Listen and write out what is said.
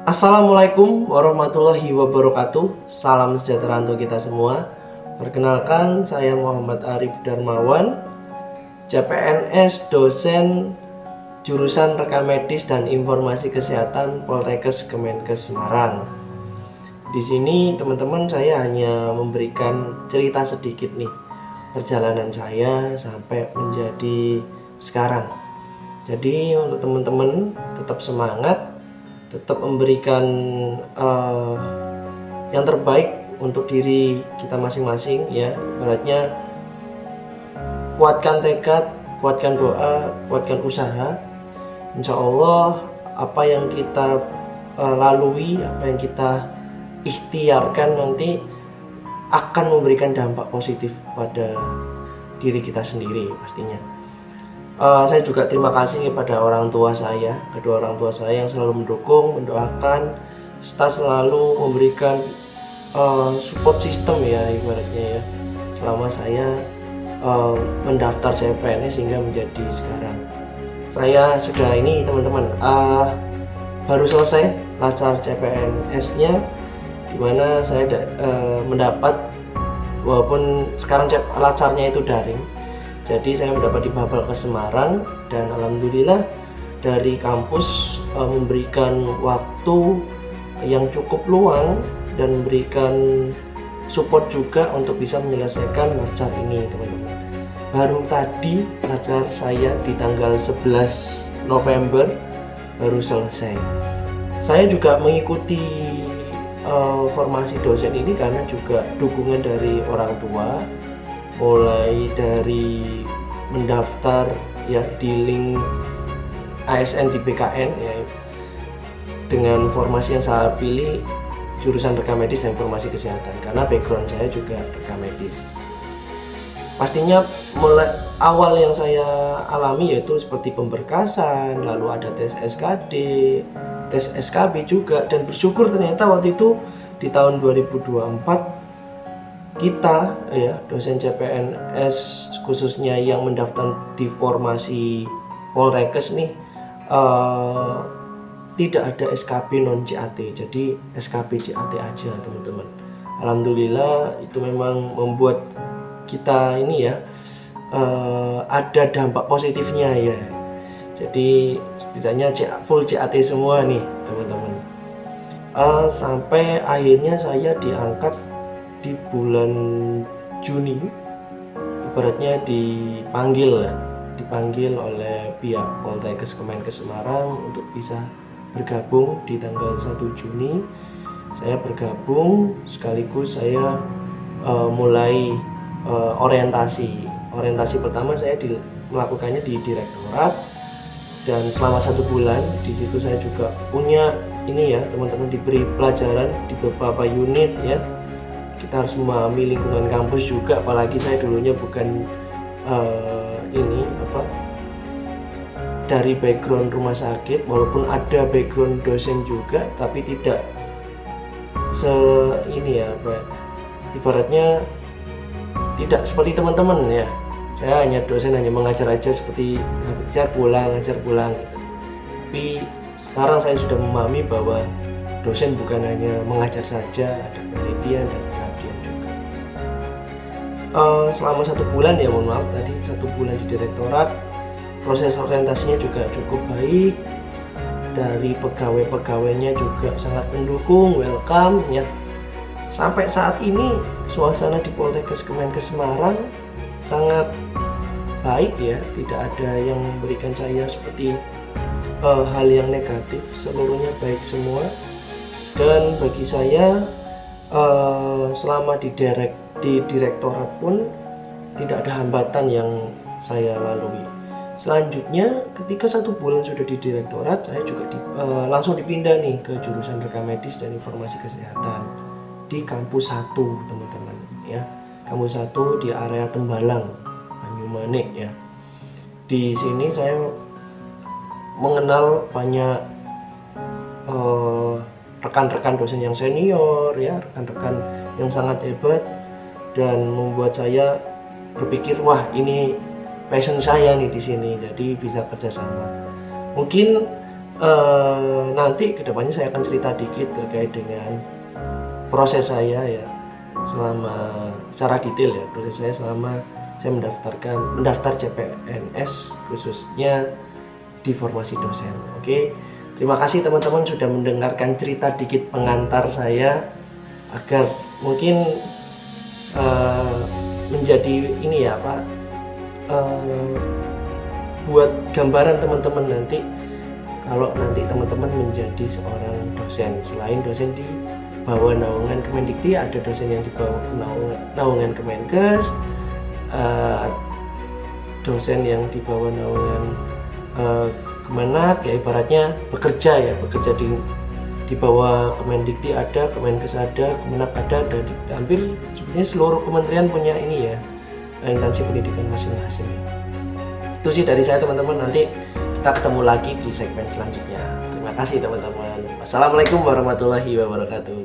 Assalamualaikum warahmatullahi wabarakatuh. Salam sejahtera untuk kita semua. Perkenalkan, saya Muhammad Arif Darmawan, CPNS, dosen jurusan Rekam Medis dan Informasi Kesehatan Poltekkes Kemenkes Semarang. Di sini teman-teman, saya hanya memberikan cerita sedikit nih perjalanan saya sampai menjadi sekarang. Jadi untuk teman-teman tetap semangat, tetap memberikan yang terbaik untuk diri kita masing-masing ya. Ibaratnya kuatkan tekad, kuatkan doa, kuatkan usaha. Insya Allah apa yang kita lalui, apa yang kita ikhtiarkan nanti akan memberikan dampak positif pada diri kita sendiri pastinya. Saya juga terima kasih kepada orang tua saya, kedua orang tua saya yang selalu mendukung, mendoakan, serta selalu memberikan support system ya ibaratnya ya, selama saya mendaftar CPNS hingga menjadi sekarang. Saya sudah ini teman-teman baru selesai lacar CPNS-nya, dimana saya mendapat, walaupun sekarang lacarnya itu daring. Jadi saya mendapat di Poltekkes Semarang, dan alhamdulillah dari kampus memberikan waktu yang cukup luang dan memberikan support juga untuk bisa menyelesaikan lacar ini teman-teman. Baru tadi lacar saya di tanggal 11 November baru selesai. Saya juga mengikuti formasi dosen ini karena juga dukungan dari orang tua, mulai dari mendaftar ya di link ASN di BKN ya, dengan formasi yang saya pilih jurusan Rekam Medis dan Informasi Kesehatan karena background saya juga rekam medis. Pastinya mulai awal yang saya alami yaitu seperti pemberkasan, lalu ada tes SKD, tes SKB juga, dan bersyukur ternyata waktu itu di tahun 2024 kita ya dosen CPNS khususnya yang mendaftar di formasi Poltekkes nih tidak ada SKB non CAT, jadi SKB CAT aja teman-teman. Alhamdulillah itu memang membuat kita ini ya ada dampak positifnya ya. Jadi setidaknya full CAT semua nih teman-teman. Sampai akhirnya saya diangkat di bulan Juni, ibaratnya dipanggil oleh pihak Poltekkes Kemenkes Semarang untuk bisa bergabung di tanggal 1 Juni. Saya bergabung sekaligus saya mulai orientasi pertama saya melakukannya di direktorat, dan selama 1 bulan di situ saya juga punya ini ya teman-teman, diberi pelajaran di beberapa unit ya. Kita harus memahami lingkungan kampus juga, apalagi saya dulunya bukan dari background rumah sakit, walaupun ada background dosen juga, tapi tidak ibaratnya tidak seperti teman-teman ya. Saya hanya dosen, hanya mengajar aja, seperti ngajar pulang gitu. Tapi sekarang saya sudah memahami bahwa dosen bukan hanya mengajar saja, ada penelitian dan pengabdian juga. Selama 1 bulan ya, mohon maaf tadi 1 bulan di direktorat, proses orientasinya juga cukup baik. Dari pegawai-pegawainya juga sangat mendukung, welcome ya. Sampai saat ini suasana di Poltekkes Kemenkes Semarang sangat baik ya, tidak ada yang memberikan saya seperti hal yang negatif, seluruhnya baik semua. Dan bagi saya selama di direktorat pun tidak ada hambatan yang saya lalui. Selanjutnya ketika 1 bulan sudah di direktorat, saya juga langsung dipindah nih ke jurusan Rekam Medis dan Informasi Kesehatan di kampus 1 teman-teman ya. Kampus 1 di area Tembalang, Banyumanik ya. Di sini saya mengenal banyak rekan-rekan dosen yang senior ya, rekan-rekan yang sangat hebat, dan membuat saya berpikir, wah ini passion saya nih di sini, jadi bisa kerjasama. Mungkin nanti kedepannya saya akan cerita dikit terkait dengan proses saya ya, selama secara detail ya, proses saya selama saya mendaftar CPNS khususnya di formasi dosen. Oke, terima kasih teman-teman sudah mendengarkan cerita dikit pengantar saya, agar mungkin menjadi ini ya Pak, buat gambaran teman-teman nanti kalau nanti teman-teman menjadi seorang dosen. Selain dosen di bawah naungan Kemendikti, ada dosen yang di bawah naungan Kemenkes, dosen yang di bawah naungan Kemenak, ya ibaratnya bekerja di bawah Kemendikti ada, Kemenkes ada, Kemenak ada, dan hampir sebetulnya seluruh kementerian punya ini ya, instansi pendidikan masing-masing. Itu sih dari saya teman-teman, nanti kita ketemu lagi di segmen selanjutnya. Terima kasih teman-teman. Wassalamualaikum warahmatullahi wabarakatuh.